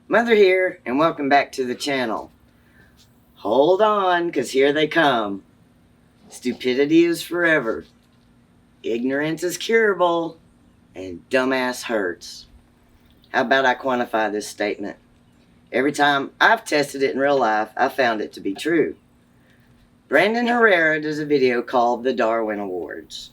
Mother here, and welcome back to the channel. Hold on, because here they come. Stupidity is forever. Ignorance is curable. And dumbass hurts. How about I quantify this statement? Every time I've tested it in real life, I found it to be true. Brandon Herrera does a video called The Darwin Awards.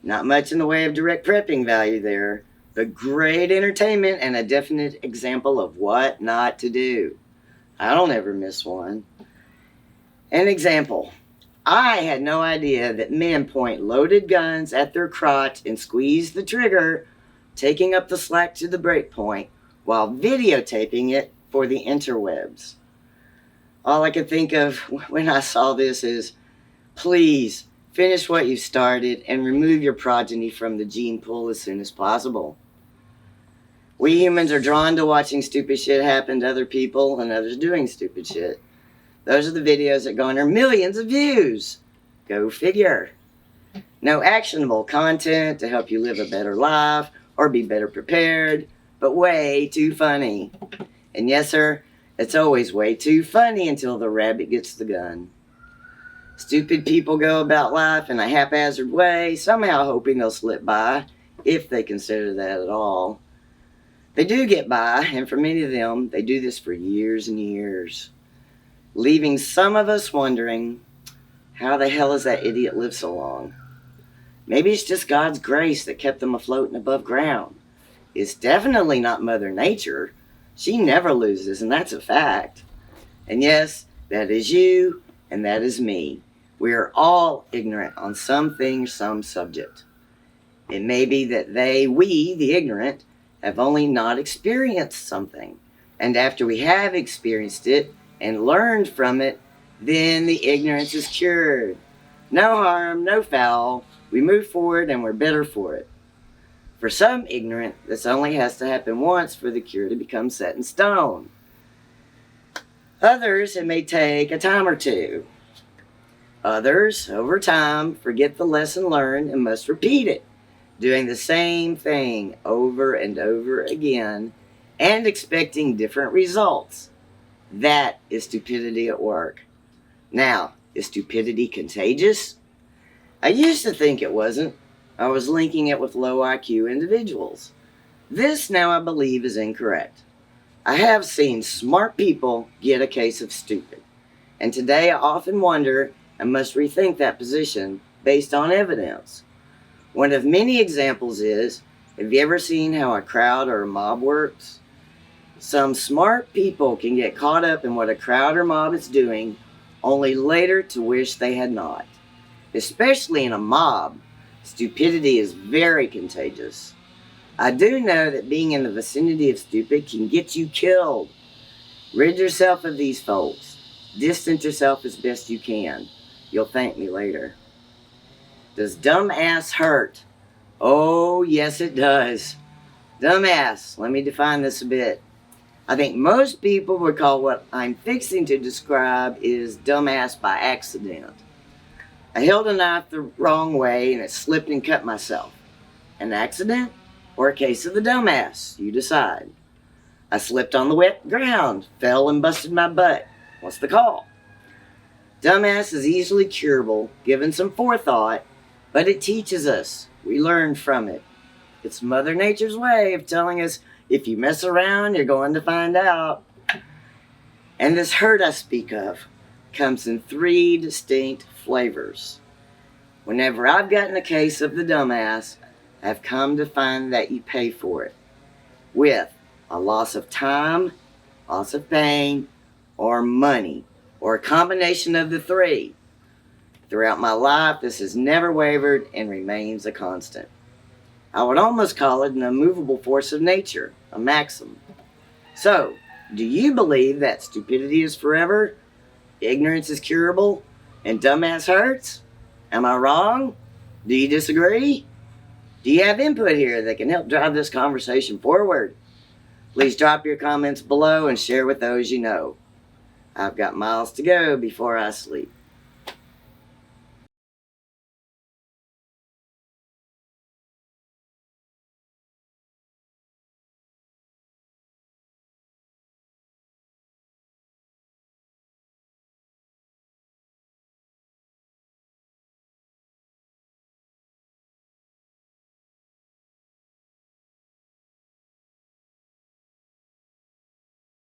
Not much in the way of direct prepping value there, but great entertainment and a definite example of what not to do. I don't ever miss one. An example. I had no idea that men point loaded guns at their crotch and squeeze the trigger, taking up the slack to the break point, while videotaping it for the interwebs. All I could think of when I saw this is, please, finish what you started and remove your progeny from the gene pool as soon as possible. We humans are drawn to watching stupid shit happen to other people and others doing stupid shit. Those are the videos that garner millions of views. Go figure. No actionable content to help you live a better life or be better prepared, but way too funny. And yes, sir, it's always way too funny until the rabbit gets the gun. Stupid people go about life in a haphazard way, somehow hoping they'll slip by, if they consider that at all. They do get by, and for many of them, they do this for years and years, leaving some of us wondering, how the hell has that idiot lived so long? Maybe it's just God's grace that kept them afloat and above ground. It's definitely not Mother Nature. She never loses, and that's a fact. And yes, that is you, and that is me. We are all ignorant on something, some subject. It may be that we, the ignorant, have only not experienced something. And after we have experienced it and learned from it, then the ignorance is cured. No harm, no foul. We move forward and we're better for it. For some ignorant, this only has to happen once for the cure to become set in stone. Others, it may take a time or two. Others, over time, forget the lesson learned and must repeat it, doing the same thing over and over again and expecting different results. That is stupidity at work. Now, is stupidity contagious? I used to think it wasn't. I was linking it with low IQ individuals. This now I believe is incorrect. I have seen smart people get a case of stupid. And today I often wonder and must rethink that position based on evidence. One of many examples is, have you ever seen how a crowd or a mob works? Some smart people can get caught up in what a crowd or mob is doing, only later to wish they had not. Especially in a mob, stupidity is very contagious. I do know that being in the vicinity of stupid can get you killed. Rid yourself of these folks. Distance yourself as best you can. You'll thank me later. Does dumbass hurt? Oh, yes it does. Dumbass, let me define this a bit. I think most people would call what I'm fixing to describe is dumbass by accident. I held a knife the wrong way and it slipped and cut myself. An accident or a case of the dumbass? You decide. I slipped on the wet ground, fell and busted my butt. What's the call? Dumbass is easily curable, given some forethought, but it teaches us. We learn from it. It's Mother Nature's way of telling us, if you mess around, you're going to find out. And this hurt I speak of comes in 3 distinct flavors. Whenever I've gotten a case of the dumbass, I've come to find that you pay for it with a loss of time, loss of pain, or money, or a combination of the 3. Throughout my life, this has never wavered and remains a constant. I would almost call it an immovable force of nature, a maxim. So, do you believe that stupidity is forever, ignorance is curable, and dumbass hurts? Am I wrong? Do you disagree? Do you have input here that can help drive this conversation forward? Please drop your comments below and share with those you know. I've got miles to go before I sleep.